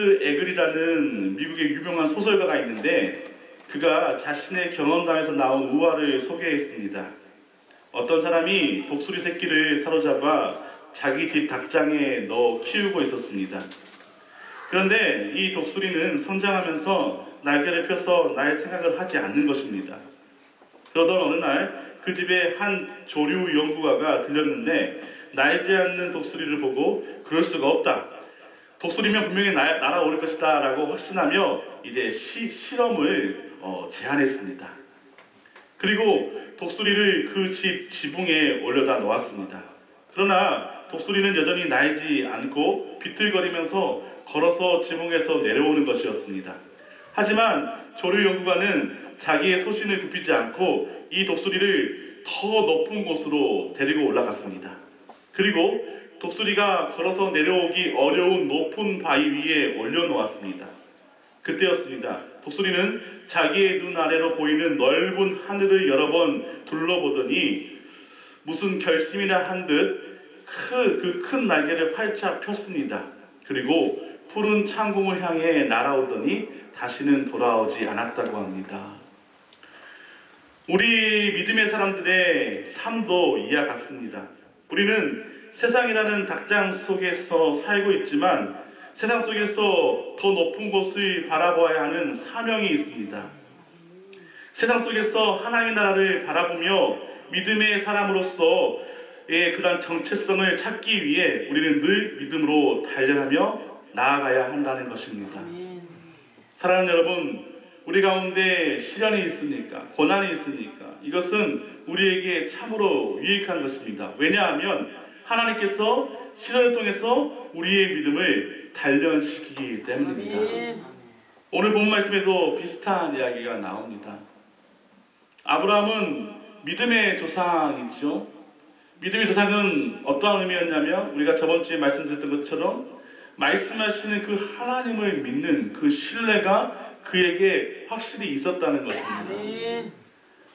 알렉스 에글이라는 미국의 유명한 소설가가 있는데 그가 자신의 경험담에서 나온 우화를 소개했습니다. 어떤 사람이 독수리 새끼를 사로잡아 자기 집 닭장에 넣어 키우고 있었습니다. 그런데 이 독수리는 성장하면서 날개를 펴서 날 생각을 하지 않는 것입니다. 그러던 어느 날 그 집에 한 조류 연구가가 들렸는데 날지 않는 독수리를 보고 그럴 수가 없다. 독수리면 분명히 날아올 것이다 라고 확신하며 이제 실험을 제안했습니다. 그리고 독수리를 그 집 지붕에 올려다 놓았습니다. 그러나 독수리는 여전히 날지 않고 비틀거리면서 걸어서 지붕에서 내려오는 것이었습니다. 하지만 조류 연구관은 자기의 소신을 굽히지 않고 이 독수리를 더 높은 곳으로 데리고 올라갔습니다. 그리고 독수리가 걸어서 내려오기 어려운 높은 바위 위에 올려놓았습니다. 그때였습니다. 독수리는 자기의 눈 아래로 보이는 넓은 하늘을 여러 번 둘러보더니 무슨 결심이나 한 듯 그 큰 날개를 활짝 폈습니다. 그리고 푸른 창공을 향해 날아오더니 다시는 돌아오지 않았다고 합니다. 우리 믿음의 사람들의 삶도 이와 같습니다. 우리는 세상이라는 닭장 속에서 살고 있지만 세상 속에서 더 높은 곳을 바라보아야 하는 사명이 있습니다. 세상 속에서 하나님의 나라를 바라보며 믿음의 사람으로서의 그런 정체성을 찾기 위해 우리는 늘 믿음으로 단련하며 나아가야 한다는 것입니다. 사랑하는 여러분, 우리 가운데 시련이 있으니까, 고난이 있으니까 이것은 우리에게 참으로 유익한 것입니다. 왜냐하면 하나님께서 시련을 통해서 우리의 믿음을 단련시키기 때문입니다. 오늘 본 말씀에도 비슷한 이야기가 나옵니다. 아브라함은 믿음의 조상이죠. 믿음의 조상은 어떠한 의미였냐면 우리가 저번 주에 말씀드렸던 것처럼 말씀하시는 그 하나님을 믿는 그 신뢰가 그에게 확실히 있었다는 것입니다.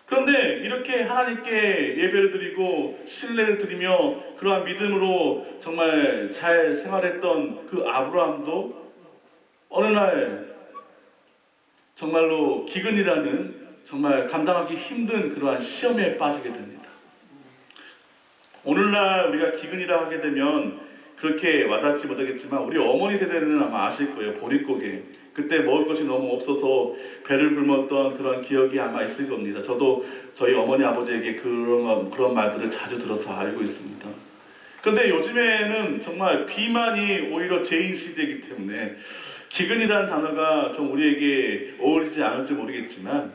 그런데 이렇게 하나님께 예배를 드리고 신뢰를 드리며 그러한 믿음으로 정말 잘 생활했던 그 아브라함도 어느 날 정말로 기근이라는 정말 감당하기 힘든 그러한 시험에 빠지게 됩니다. 오늘날 우리가 기근이라 하게 되면 그렇게 와닿지 못하겠지만 우리 어머니 세대는 아마 아실 거예요. 보릿고개. 그때 먹을 것이 너무 없어서 배를 굶었던 그런 기억이 아마 있을 겁니다. 저도 저희 어머니 아버지에게 그런 말들을 자주 들어서 알고 있습니다. 그런데 요즘에는 정말 비만이 오히려 제인 시대이기 때문에 기근이라는 단어가 좀 우리에게 어울리지 않을지 모르겠지만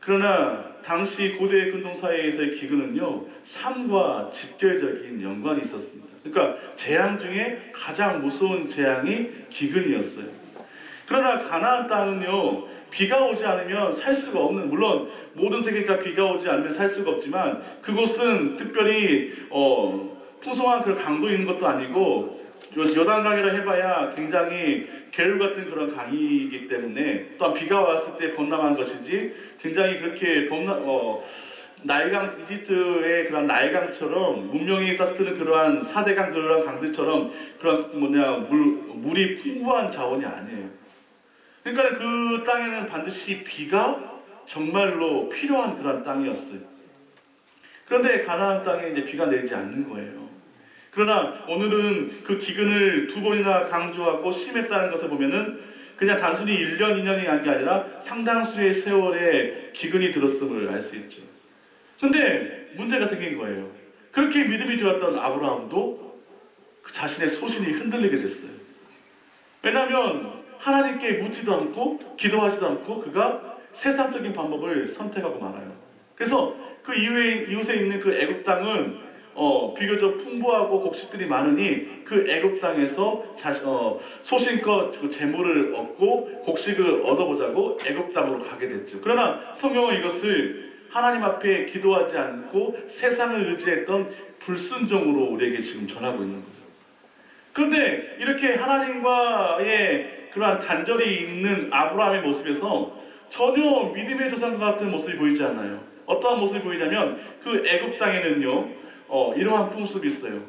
그러나 당시 고대 근동사회에서의 기근은요 삶과 직결적인 연관이 있었습니다. 그러니까 재앙 중에 가장 무서운 재앙이 기근이었어요. 그러나 가나안 땅은요 비가 오지 않으면 살 수가 없는, 물론 모든 세계가 비가 오지 않으면 살 수가 없지만 그곳은 특별히 풍성한 그 강도 있는 것도 아니고 요단강이라 해봐야 굉장히 계율 같은 그런 강이기 때문에 또한 비가 왔을 때 범람한 것이지 굉장히 그렇게 나일강, 이집트의 그런 나일강처럼 문명이 따스트는 그러한 4대강 그러한 강들처럼 그런 물이 풍부한 자원이 아니에요. 그러니까 그 땅에는 반드시 비가 정말로 필요한 그런 땅이었어요. 그런데 가나안 땅에 이제 비가 내리지 않는 거예요. 그러나 오늘은 그 기근을 2번이나 강조하고 심했다는 것을 보면은 그냥 단순히 1년, 2년이 한 게 아니라 상당수의 세월에 기근이 들었음을 알 수 있죠. 근데 문제가 생긴 거예요. 그렇게 믿음이 좋았던 아브라함도 그 자신의 소신이 흔들리게 됐어요. 왜냐하면 하나님께 묻지도 않고 기도하지도 않고 그가 세상적인 방법을 선택하고 말아요. 그래서 그 이웃에 있는 그 애굽 땅은 비교적 풍부하고 곡식들이 많으니 그 애굽 땅에서 소신껏 그 재물을 얻고 곡식을 얻어보자고 애굽 땅으로 가게 됐죠. 그러나 성경은 이것을 하나님 앞에 기도하지 않고 세상을 의지했던 불순종으로 우리에게 지금 전하고 있는 거죠. 그런데 이렇게 하나님과의 그러한 단절이 있는 아브라함의 모습에서 전혀 믿음의 조상과 같은 모습이 보이지 않아요. 어떠한 모습이 보이냐면 그 애굽 땅에는요 이러한 풍습이 있어요.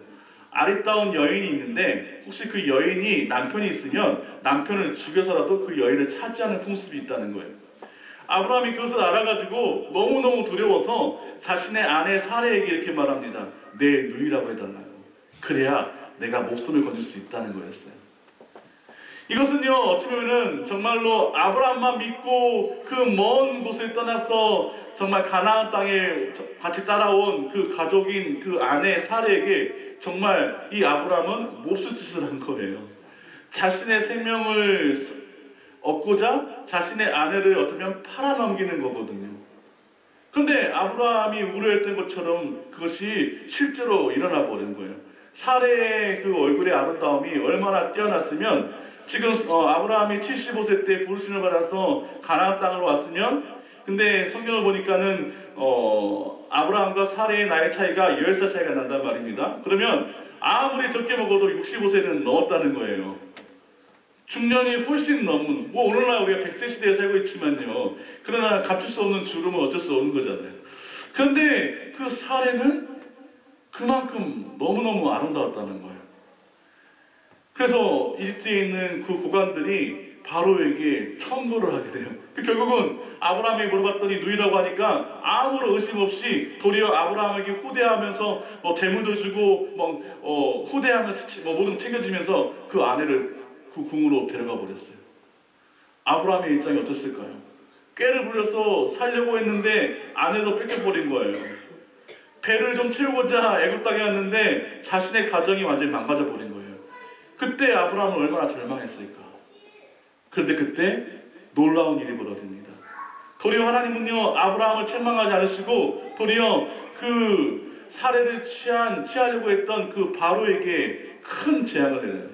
아리따운 여인이 있는데 혹시 그 여인이 남편이 있으면 남편을 죽여서라도 그 여인을 차지하는 풍습이 있다는 거예요. 아브라함이 그것을 알아가지고 너무너무 두려워서 자신의 아내 사레에게 이렇게 말합니다. 내 누이라고 해달라고. 그래야 내가 목숨을 건질 수 있다는 거였어요. 이것은요, 어찌 보면은 정말로 아브라함만 믿고 그 먼 곳을 떠나서 정말 가나안 땅에 같이 따라온 그 가족인 그 아내 사레에게 정말 이 아브라함은 몹쓸 짓을 한 거예요. 자신의 생명을 얻고자 자신의 아내를 어쩌면 팔아넘기는 거거든요. 그런데 아브라함이 우려했던 것처럼 그것이 실제로 일어나 버린 거예요. 사레의 그 얼굴의 아름다움이 얼마나 뛰어났으면 지금 아브라함이 75세 때 부르심을 받아서 가나안 땅으로 왔으면, 근데 성경을 보니까는 아브라함과 사레의 나이 차이가 10살 차이가 난단 말입니다. 그러면 아무리 적게 먹어도 65세는 넘었다는 거예요. 중년이 훨씬 넘은, 뭐 오늘날 우리가 100세 시대에 살고 있지만요, 그러나 감출 수 없는 주름은 어쩔 수 없는 거잖아요. 그런데 그 사례는 그만큼 너무너무 아름다웠다는 거예요. 그래서 이집트에 있는 그 고관들이 바로에게 청구를 하게 돼요. 결국은 아브라함에게 물어봤더니 누이라고 하니까 아무런 의심 없이 도리어 아브라함에게 후대하면서 재물도 주고 후대하면서 모든 걸 챙겨주면서 그 아내를 그 궁으로 데려가 버렸어요. 아브라함의 입장이 어땠을까요? 꾀를 부려서 살려고 했는데 아내도 뺏겨버린 거예요. 배를 좀 채우고자 애굽 땅에 왔는데 자신의 가정이 완전히 망가져 버린 거예요. 그때 아브라함은 얼마나 절망했을까. 그런데 그때 놀라운 일이 벌어집니다. 도리어 하나님은요, 아브라함을 책망하지 않으시고 도리어 그 사례를 취하려고 했던 그 바로에게 큰 재앙을 내려요.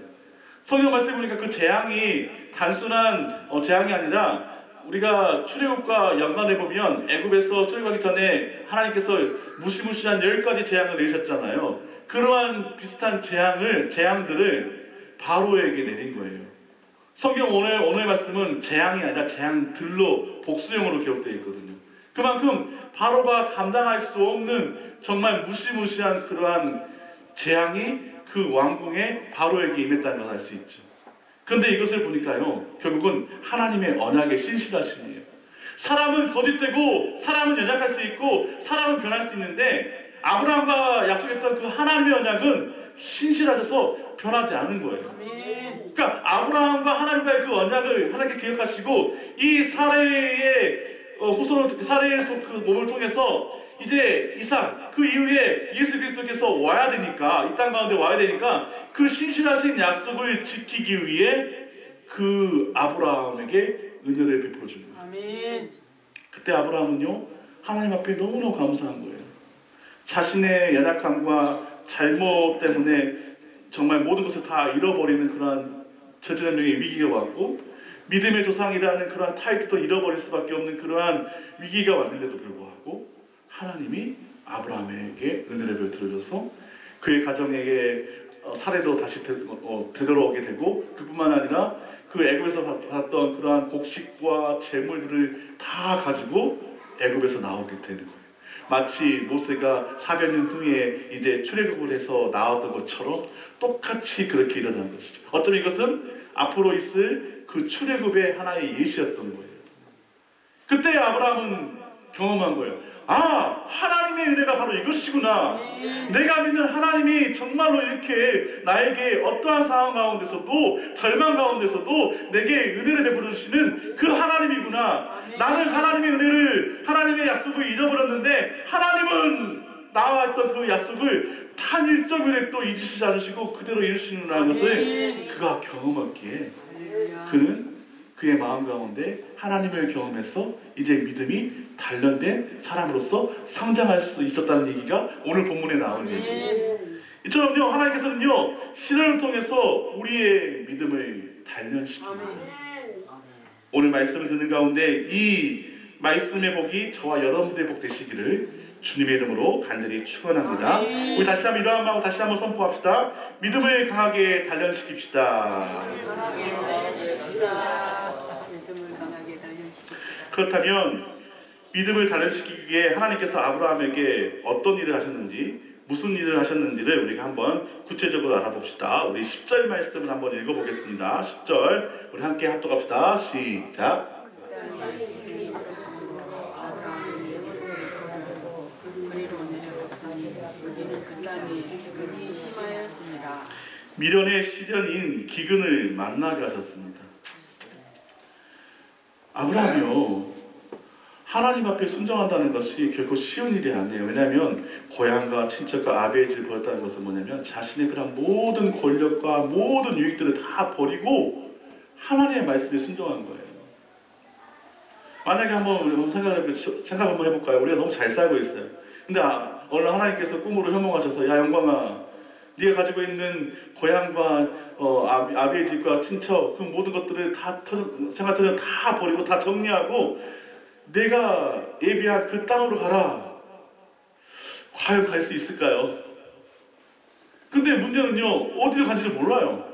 성경 말씀해 보니까 그 재앙이 단순한 재앙이 아니라, 우리가 출애굽과 연관해 보면 애굽에서 출애굽하기 전에 하나님께서 무시무시한 10가지 재앙을 내리셨잖아요. 그러한 비슷한 재앙들을 바로에게 내린 거예요. 성경 오늘 말씀은 재앙이 아니라 재앙들로 복수형으로 기록되어 있거든요. 그만큼 바로가 감당할 수 없는 정말 무시무시한 그러한 재앙이 그 왕궁에 바로에게 임했다는 걸 알 수 있죠. 그런데 이것을 보니까요, 결국은 하나님의 언약의 신실하심이에요. 사람은 거짓되고 사람은 연약할 수 있고 사람은 변할 수 있는데 아브라함과 약속했던 그 하나님의 언약은 신실하셔서 변하지 않은 거예요. 그러니까 아브라함과 하나님과의 그 언약을 하나님께 기억하시고 이 사례의 사례의 그 몸을 통해서 이제 이삭, 그 이후에 예수 그리스도께서 와야 되니까, 이 땅 가운데 와야 되니까 그 신실하신 약속을 지키기 위해 그 아브라함에게 은혜를 베풀어 줍니다. 아멘. 그때 아브라함은요, 하나님 앞에 너무너무 감사한 거예요. 자신의 연약함과 잘못 때문에 정말 모든 것을 다 잃어버리는 그러한 저주의 위기가 왔고, 믿음의 조상이라는 그러한 타이틀도 잃어버릴 수밖에 없는 그러한 위기가 왔는데도 불구하고 하나님이 아브라함에게 은혜를 베풀어줘서 그의 가정에게 사례도 다시 되돌아오게 되고, 그뿐만 아니라 그 애굽에서 받았던 그러한 곡식과 재물들을 다 가지고 애굽에서 나오게 되는 거예요. 마치 모세가 400년 후에 이제 출애굽을 해서 나왔던 것처럼 똑같이 그렇게 일어난 것이죠. 어쩌면 이것은 앞으로 있을 그 출애굽의 하나의 예시였던 거예요. 그때 아브라함은 경험한 거예요. 아, 하나님의 은혜가 바로 이것이구나. 내가 믿는 하나님이 정말로 이렇게 나에게 어떠한 상황 가운데서도, 절망 가운데서도 내게 은혜를 베풀어 주시는 그 하나님이구나. 나는 하나님의 약속을 잊어버렸는데 하나님은 나와 했던 그 약속을 단 1.1획도 잊으시지 않으시고 그대로 이루시는라는 것을 그가 경험했기에 그는 그의 마음 가운데 하나님을 경험해서 이제 믿음이 단련된 사람으로서 성장할 수 있었다는 얘기가 오늘 본문에 나오는 얘기예요. 이처럼요, 하나님께서는요, 시련을 통해서 우리의 믿음을 단련시킵니다. 오늘 말씀을 듣는 가운데 이 말씀의 복이 저와 여러분들의 복 되시기를 주님의 이름으로 간절히 축원합니다. 우리 다시 한번 이러한 마음 다시 한번 선포합시다. 믿음을 강하게 단련시킵시다. 그렇다면 믿음을 단련시키기 위해 하나님께서 아브라함에게 어떤 일을 하셨는지, 무슨 일을 하셨는지를 우리가 한번 구체적으로 알아봅시다. 우리 10절 말씀을 한번 읽어보겠습니다. 10절 우리 함께 합독합시다. 시작. 미련의 시련인 기근을 만나게 하셨습니다. 아브라함이요, 하나님 앞에 순종한다는 것이 결코 쉬운 일이 아니에요. 왜냐하면 고향과 친척과 아비의 집을 버렸다는 것은 뭐냐면 자신의 그런 모든 권력과 모든 유익들을 다 버리고 하나님의 말씀에 순종한 거예요. 만약에 한번 생각 한번 해볼까요? 우리가 너무 잘 살고 있어요. 근데 오늘 하나님께서 꿈으로 현몽하셔서 야 영광아, 네가 가지고 있는 고향과 아비의 집과 친척 그 모든 것들을 다 생각들을 다 버리고 다 정리하고 내가 예비한 그 땅으로 가라. 과연 갈 수 있을까요? 근데 문제는요, 어디로 간지를 몰라요.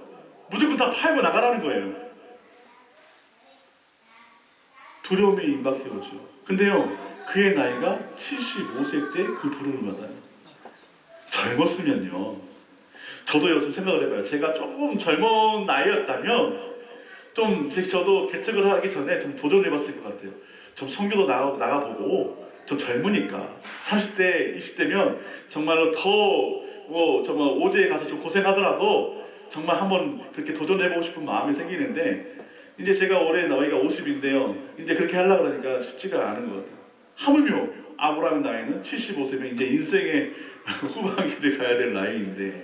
무조건 다 팔고 나가라는 거예요. 두려움에 임박해 오죠. 근데요, 그의 나이가 75세 때 그 부름을 받아요. 젊었으면요, 저도요, 좀 생각을 해봐요. 제가 조금 젊은 나이였다면 저도 개척을 하기 전에 좀 도전해봤을 것 같아요. 좀 선교도 나가보고 좀 젊으니까 30대, 20대면 정말로 정말 오제에 가서 좀 고생하더라도 정말 한번 그렇게 도전해보고 싶은 마음이 생기는데 이제 제가 올해 나이가 50인데요. 이제 그렇게 하려고 하니까 쉽지가 않은 것 같아요. 하물며 아브라함의 나이는 75세면 이제 인생의 후반기를 가야 될 나이인데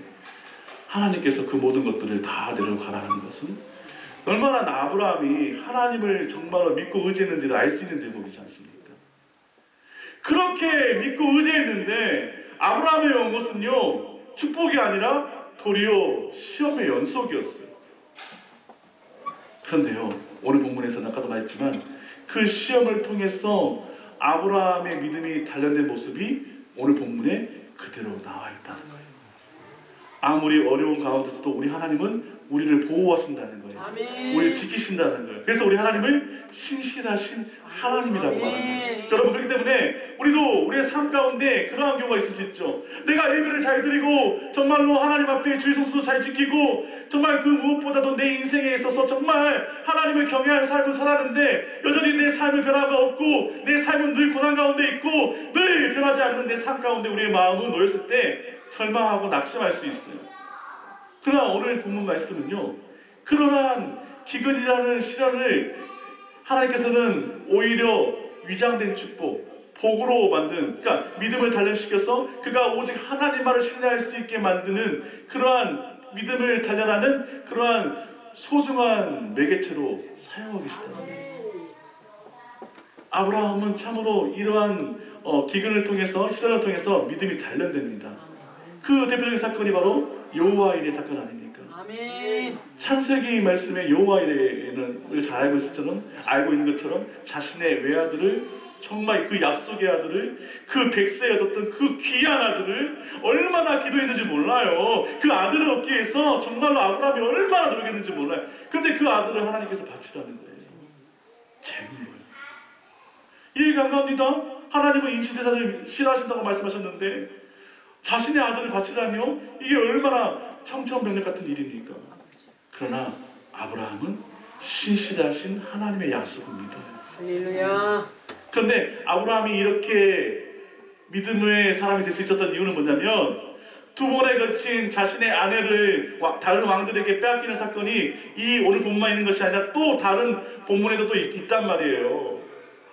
하나님께서 그 모든 것들을 다 내려가라는 것은 얼마나 아브라함이 하나님을 정말로 믿고 의지했는지를 알 수 있는 대목이지 않습니까? 그렇게 믿고 의지했는데 아브라함의 온 것은요, 축복이 아니라 도리어 시험의 연속이었어요. 그런데요, 오늘 본문에서는 아까도 말했지만 그 시험을 통해서 아브라함의 믿음이 단련된 모습이 오늘 본문에 그대로 나와 있다는 거예요. 아무리 어려운 가운데서도 우리 하나님은 우리를 보호하신다는 거예요. 아멘. 우리를 지키신다는 거예요. 그래서 우리 하나님을 신실하신 하나님이라고 하는 거예요. 여러분, 그렇기 때문에 우리도 우리의 삶 가운데 그러한 경우가 있을 수 있죠. 내가 예배를 잘 드리고 정말로 하나님 앞에 주의 성수도 잘 지키고 정말 그 무엇보다도 내 인생에 있어서 정말 하나님을 경외하는 삶을 살았는데 여전히 내 삶의 변화가 없고 내 삶은 늘 고난 가운데 있고 늘 변하지 않는 내 삶 가운데 우리의 마음은 놓였을 때 절망하고 낙심할 수 있어요. 그러나 오늘 본문 말씀은요, 그러한 기근이라는 시련을 하나님께서는 오히려 위장된 축복, 복으로 만든, 그러니까 믿음을 단련시켜서 그가 오직 하나님만을 신뢰할 수 있게 만드는 그러한 믿음을 단련하는 그러한 소중한 매개체로 사용하고 계시다. 아브라함은 참으로 이러한 기근을 통해서, 시련을 통해서 믿음이 단련됩니다. 그 대표적인 사건이 바로 여호와 일의 사건 아닙니까? 아멘. 창세기 말씀에 여호와 일에는 우리가 잘 알고 있는 것처럼 자신의 외아들을 정말 그 약속의 아들을 그 백세에 얻었던 그 귀한 아들을 얼마나 기도했는지 몰라요. 그 아들을 얻기 위해서 정말로 아브라함이 얼마나 노력했는지 몰라요. 그런데 그 아들을 하나님께서 바치라는 거예요. 재밌는 거예요. 이해가 안 갑니다. 하나님은 인신제사를 싫어하신다고 말씀하셨는데 자신의 아들을 바치다니요? 이게 얼마나 청천벽력 같은 일입니까? 그러나 아브라함은 신실하신 하나님의 약속을 믿어요. 할렐루야. 그런데 아브라함이 이렇게 믿음의 사람이 될 수 있었던 이유는 뭐냐면 두 번에 걸친 자신의 아내를 다른 왕들에게 빼앗기는 사건이 이 오늘 본문에 있는 것이 아니라 또 다른 본문에도 또 있단 말이에요.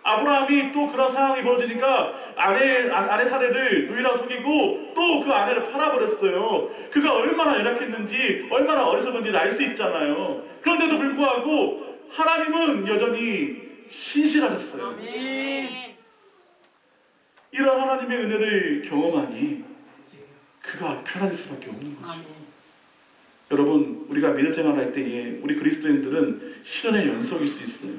아브라함이 또 그런 상황이 벌어지니까 아내 사례를 누이라 속이고 또 그 아내를 팔아버렸어요. 그가 얼마나 열악했는지 얼마나 어리석은지를 알 수 있잖아요. 그런데도 불구하고 하나님은 여전히 신실하셨어요. 아멘. 이런 하나님의 은혜를 경험하니 그가 편안할 수밖에 없는 거죠. 아멘. 여러분, 우리가 믿음 생활할 때에 우리 그리스도인들은 시련의 연속일 수 있어요.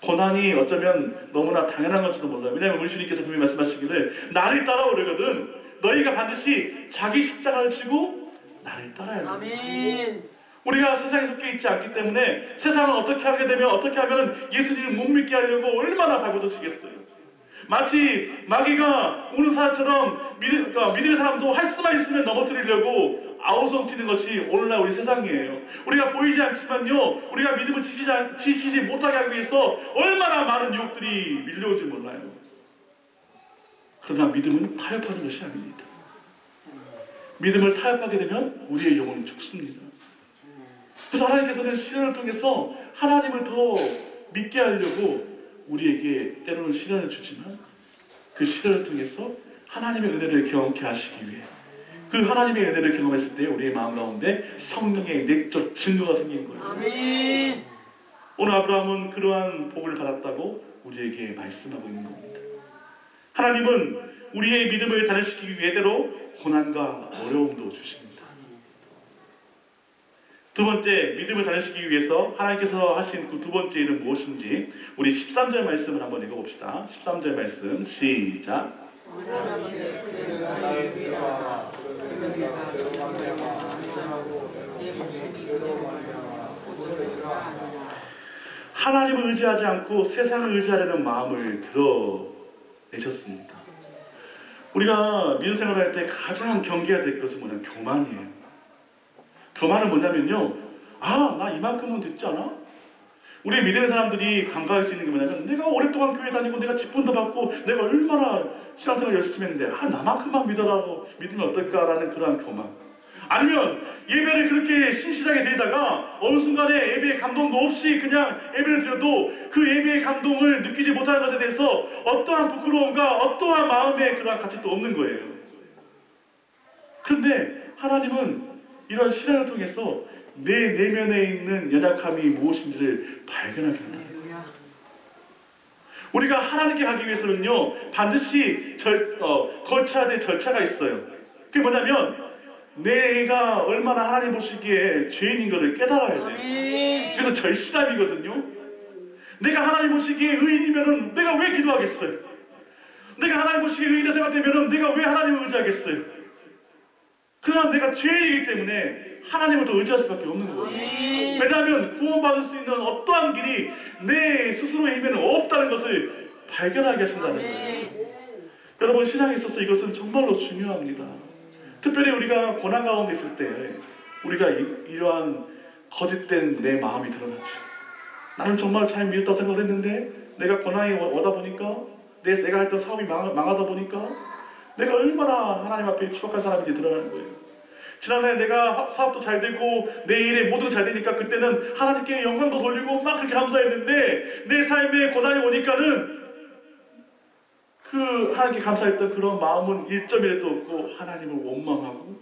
고난이 어쩌면 너무나 당연한 건지도 몰라요. 왜냐하면 우리 주님께서 분명히 말씀하시기를 나를 따라오려거든 너희가 반드시 자기 십자가를 지고 나를 따라야 돼. 아멘. 우리가 세상에 속해 있지 않기 때문에 세상은 어떻게 하게 되면 어떻게 하면 예수님을 못 믿게 하려고 얼마나 발버둥치겠어요. 마치 마귀가 우는 사람처럼 그러니까 믿음의 사람도 할 수만 있으면 넘어뜨리려고 아우성치는 것이 오늘날 우리 세상이에요. 우리가 보이지 않지만요, 우리가 믿음을 지키지 못하게 하기 위해서 얼마나 많은 유혹들이 밀려올지 몰라요. 그러나 믿음은 타협하는 것이 아닙니다. 믿음을 타협하게 되면 우리의 영혼은 죽습니다. 그래서 하나님께서는 시련을 통해서 하나님을 더 믿게 하려고 우리에게 때로는 시련을 주지만, 그 시련을 통해서 하나님의 은혜를 경험케 하시기 위해, 그 하나님의 은혜를 경험했을 때 우리의 마음 가운데 성령의 내적 증거가 생긴 거예요. 아멘. 오늘 아브라함은 그러한 복을 받았다고 우리에게 말씀하고 있는 겁니다. 하나님은 우리의 믿음을 단련시키기 위해 때로 고난과 어려움도 주십니다. 두 번째, 믿음을 단련시키기 위해서 하나님께서 하신 그 두 번째 일은 무엇인지 우리 13절 말씀을 한번 읽어봅시다. 13절 말씀 시작. 하나님을 의지하지 않고 세상을 의지하려는 마음을 드러내셨습니다. 우리가 믿음 생활할 때 가장 경계해야 될 것은 뭐냐면 교만이에요. 교만은 뭐냐면요, 나 이만큼은 됐지 않아? 우리 믿음의 사람들이 간과할 수 있는 게 뭐냐면, 내가 오랫동안 교회 다니고 내가 직분도 받고 내가 얼마나 신앙생활 열심히 했는데 나만큼만 믿으라고 믿으면 어떨까라는 그러한 교만. 아니면 예배를 그렇게 신실하게 드리다가 어느 순간에 예배의 감동도 없이 그냥 예배를 드려도 그 예배의 감동을 느끼지 못하는 것에 대해서 어떠한 부끄러움과 어떠한 마음의 그러한 가치도 없는 거예요. 그런데 하나님은 이런 시련을 통해서 내 내면에 있는 연약함이 무엇인지를 발견하게 한다. 우리가 하나님께 가기 위해서는요, 반드시 거쳐야 될 절차가 있어요. 그게 뭐냐면 내가 얼마나 하나님 보시기에 죄인인 것을 깨달아야 돼요. 그래서 절실함이거든요. 내가 하나님 보시기에 의인이면은 내가 왜 기도하겠어요? 내가 하나님 보시기에 의인이라 생각되면은 내가 왜 하나님을 의지하겠어요? 그러나 내가 죄인이기 때문에 하나님을 더 의지할 수밖에 없는 거예요. 왜냐하면 구원받을 수 있는 어떠한 길이 내 스스로의 힘에는 없다는 것을 발견하게 하신다는 거예요. 여러분, 신앙에 있어서 이것은 정말로 중요합니다. 특별히 우리가 고난 가운데 있을 때 우리가 이러한 거짓된 내 마음이 드러나죠. 나는 정말 잘 믿었다고 생각했는데 내가 고난이 오다 보니까 내가 했던 사업이 망하다 보니까 내가 얼마나 하나님 앞에 추악한 사람인지 드러나는 거예요. 지난해 내가 사업도 잘 되고 내 일에 모든 잘 되니까 그때는 하나님께 영광도 돌리고 막 그렇게 감사했는데 내 삶에 고난이 오니까는 그 하나님께 감사했던 그런 마음은 1.1도 없고 하나님을 원망하고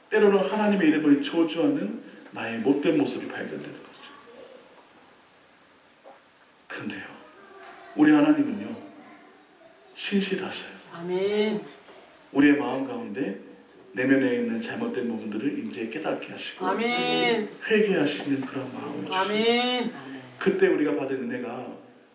때로는 하나님의 이름을 저주하는 나의 못된 모습이 발견되는 거죠. 그런데요, 우리 하나님은요 신실하셔요. 아멘. 우리의 마음 가운데 내면에 있는 잘못된 부분들을 이제 깨닫게 하시고 아멘. 회개하시는 그런 마음을 주시고 아멘. 그때 우리가 받은 은혜가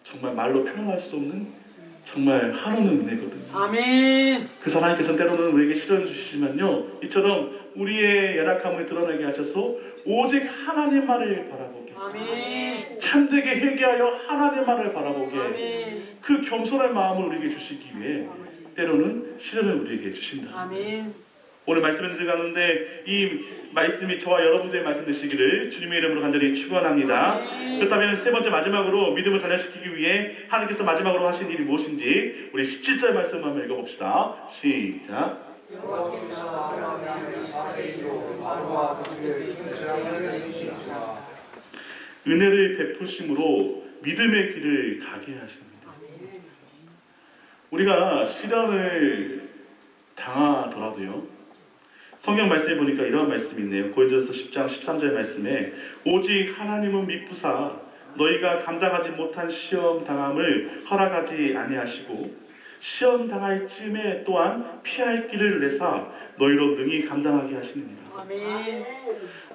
정말 말로 표현할 수 없는 정말 한없는 은혜거든요. 아멘. 그래서 하나님께서는 때로는 우리에게 시련을 주시지만요, 이처럼 우리의 연약함을 드러내게 하셔서 오직 하나님만을 바라보게, 아멘. 참되게 회개하여 하나님만을 바라보게, 아멘. 그 겸손한 마음을 우리에게 주시기 위해 때로는 시련을 우리에게 주신다. 아멘. 오늘 말씀을 들어가는데 이 말씀이 저와 여러분들의 말씀 되시기를 주님의 이름으로 간절히 축원합니다. 그렇다면 세 번째 마지막으로 믿음을 단련시키기 위해 하나님께서 마지막으로 하신 일이 무엇인지 우리 17절 말씀 한번 읽어봅시다. 시작. 여호와께서 아브라함에게 이스라엘로 바로와 그들을 은혜를 베푸심으로 믿음의 길을 가게 하십니다. 우리가 시련을 당하더라도요, 성경 말씀에 보니까 이런 말씀이 있네요. 고린도전서 10장 13절 말씀에 오직 하나님은 미쁘사 너희가 감당하지 못한 시험 당함을 허락하지 아니하시고 시험 당할 쯤에 또한 피할 길을 내사 너희로 능히 감당하게 하시느니라. 아멘.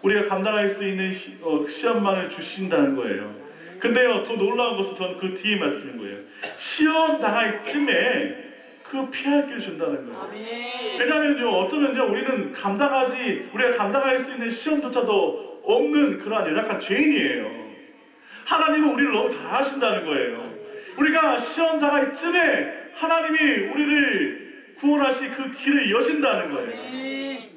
우리가 감당할 수 있는 시험만을 주신다는 거예요. 근데요, 더 놀라운 것은 전 그 뒤에 말씀인 거예요. 시험 당할 쯤에 그 피할 길을 준다는 거예요. 아멘. 왜냐하면요, 어쩌면요, 우리가 감당할 수 있는 시험조차도 없는 그러한 연약한 죄인이에요. 하나님은 우리를 너무 잘 아신다는 거예요. 우리가 시험 당할 쯤에 하나님이 우리를 구원하시 그 길을 여신다는 거예요. 아멘.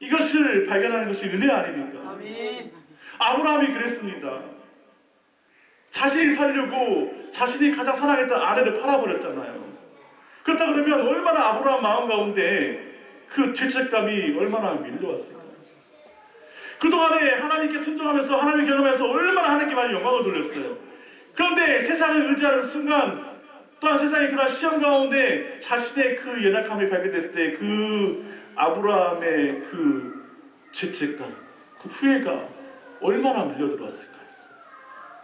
이것을 발견하는 것이 은혜 아닙니까? 아멘. 아브라함이 그랬습니다. 자신이 살려고 자신이 가장 사랑했던 아내를 팔아버렸잖아요. 그렇다 그러면 얼마나 아브라함 마음 가운데 그 죄책감이 얼마나 밀려왔을까. 그동안에 하나님께 순종하면서 하나님 경험하면서 얼마나 하나님께 많이 영광을 돌렸어요. 그런데 세상을 의지하는 순간 또한 세상의 그런 시험 가운데 자신의 그 연약함이 발견됐을 때 그 아브라함의 그 죄책감, 그 후회가 얼마나 밀려들어왔을까요?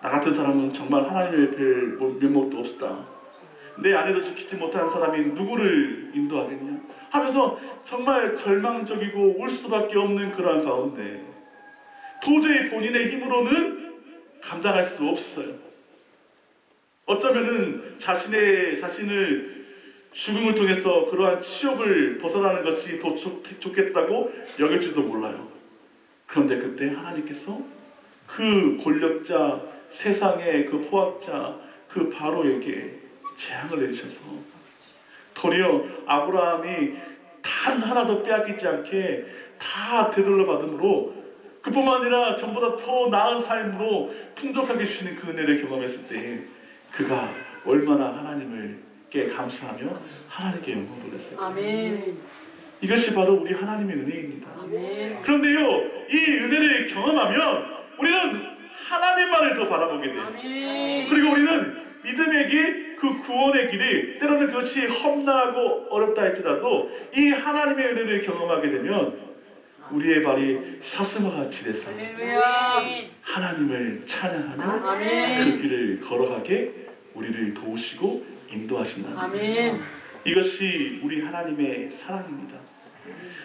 나 같은 사람은 정말 하나님의 뵐 면목도 없다. 내 아내도 지키지 못한 사람이 누구를 인도하겠냐? 하면서 정말 절망적이고 울 수밖에 없는 그러한 가운데 도저히 본인의 힘으로는 감당할 수 없어요. 어쩌면은 자신을 죽음을 통해서 그러한 치욕을 벗어나는 것이 더 좋겠다고 여길지도 몰라요. 그런데 그때 하나님께서 그 권력자, 세상의 그 포악자, 그 바로에게 재앙을 내리셔서 도리어 아브라함이 단 하나도 빼앗기지 않게 다 되돌려 받음으로 그뿐만 아니라 전보다 더 나은 삶으로 풍족하게 주시는 그 은혜를 경험했을 때 그가 얼마나 하나님께 감사하며 하나님께 영광 돌렸어요. 아멘. 이것이 바로 우리 하나님의 은혜입니다. 아멘. 그런데요, 이 은혜를 경험하면 우리는 하나님만을 더 바라보게 돼요. 아멘. 그리고 우리는 믿음의 길, 그 구원의 길이 때로는 그것이 험난하고 어렵다 할지라도 이 하나님의 은혜를 경험하게 되면 우리의 발이 사슴과 같이 돼서 할렐루야. 하나님을 찬양하는 아멘. 그 길을 걸어가게 우리를 도우시고 인도하신다. 아멘. 이것이 우리 하나님의 사랑입니다.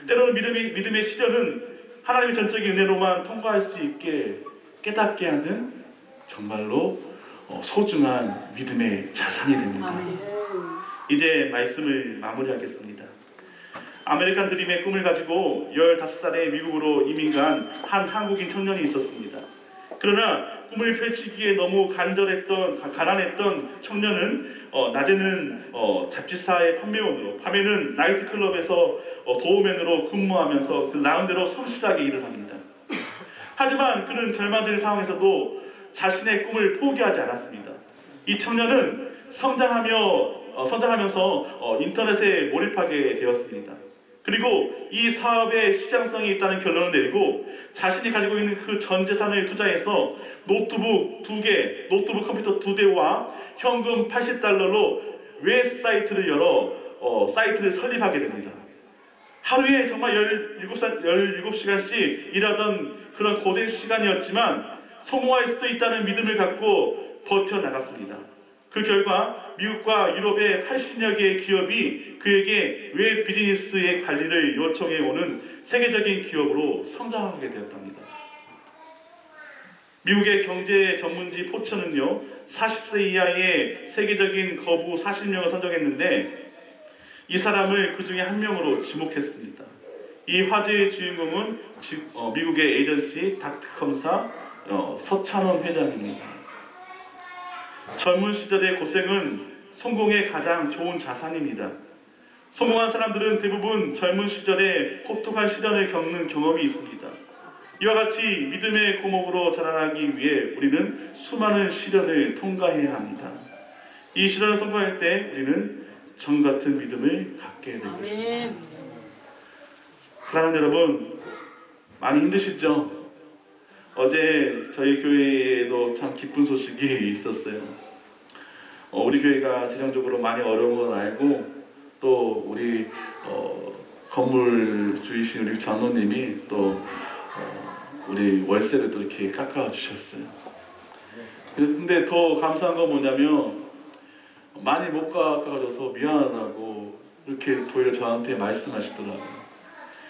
때로는 믿음의 시련은 하나님의 전적인 은혜로만 통과할 수 있게 깨닫게 하는 정말로 소중한 믿음의 자산이 됩니다. 아멘. 이제 말씀을 마무리하겠습니다. 아메리칸 드림의 꿈을 가지고 15살에 미국으로 이민 간 한 한국인 청년이 있었습니다. 그러나 꿈을 펼치기에 너무 가난했던 청년은 낮에는 잡지사의 판매원으로, 밤에는 나이트클럽에서 도우맨으로 근무하면서 그 나름대로 성실하게 일을 합니다. 하지만 그는 절망적인 상황에서도 자신의 꿈을 포기하지 않았습니다. 이 청년은 성장하면서 인터넷에 몰입하게 되었습니다. 그리고 이 사업에 시장성이 있다는 결론을 내리고 자신이 가지고 있는 그 전 재산을 투자해서 노트북 컴퓨터 2대와 현금 $80로 웹사이트를 열어 사이트를 설립하게 됩니다. 하루에 정말 17시간씩 일하던 그런 고된 시간이었지만 성공할 수 있다는 믿음을 갖고 버텨나갔습니다. 그 결과 미국과 유럽의 80여 개의 기업이 그에게 웹 비즈니스의 관리를 요청해 오는 세계적인 기업으로 성장하게 되었답니다. 미국의 경제 전문지 포처는요, 40세 이하의 세계적인 거부 40명을 선정했는데 이 사람을 그 중에 한 명으로 지목했습니다. 이 화제의 주인공은 미국의 에이전시 닥트컴사 서찬원 회장입니다. 젊은 시절의 고생은 성공의 가장 좋은 자산입니다. 성공한 사람들은 대부분 젊은 시절에 혹독한 시련을 겪는 경험이 있습니다. 이와 같이 믿음의 고목으로 자라나기 위해 우리는 수많은 시련을 통과해야 합니다. 이 시련을 통과할 때 우리는 정 같은 믿음을 갖게 될 것입니다. 사랑하는 여러분, 많이 힘드시죠? 어제 저희 교회에도 참 기쁜 소식이 있었어요. 우리 교회가 재정적으로 많이 어려운 걸 알고 또 우리 건물 주이신 우리 장로님이 또 우리 월세를 또 이렇게 깎아 주셨어요. 근데 더 감사한 건 뭐냐면 많이 못 깎아줘서 미안하다고 이렇게 도리어 저한테 말씀하시더라고요.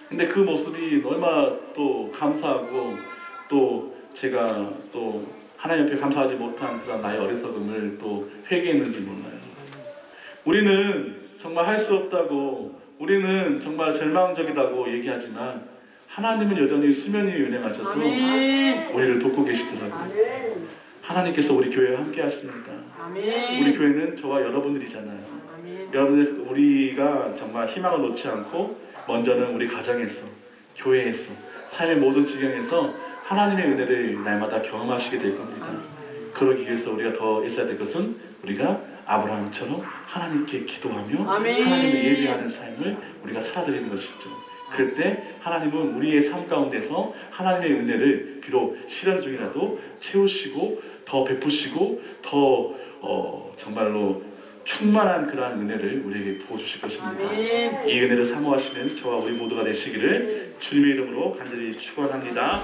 근데 그 모습이 얼마나 또 감사하고 또 제가 또 하나님 앞에 감사하지 못한 그런 나의 어리석음을 또 회개했는지 몰라요. 우리는 정말 할 수 없다고, 우리는 정말 절망적이다고 얘기하지만 하나님은 여전히 수면이 운행하셔서 우리를 돕고 계시더라고요. 하나님께서 우리 교회와 함께 하십니다. 아멘. 우리 교회는 저와 여러분들이잖아요. 아멘. 여러분들 우리가 정말 희망을 놓지 않고 먼저는 우리 가정에서, 교회에서, 삶의 모든 지경에서 하나님의 은혜를 날마다 경험하시게 될 겁니다. 그러기 위해서 우리가 더 있어야 될 것은 우리가 아브라함처럼 하나님께 기도하며 아멘. 하나님을 예배하는 삶을 우리가 살아드리는 것이죠. 그때 하나님은 우리의 삶 가운데서 하나님의 은혜를 비록 실현 중이라도 채우시고 더 베푸시고 더 정말로 충만한 그러한 은혜를 우리에게 부어주실 것입니다. 아멘. 이 은혜를 사모하시는 저와 우리 모두가 되시기를 주님의 이름으로 간절히 축원합니다.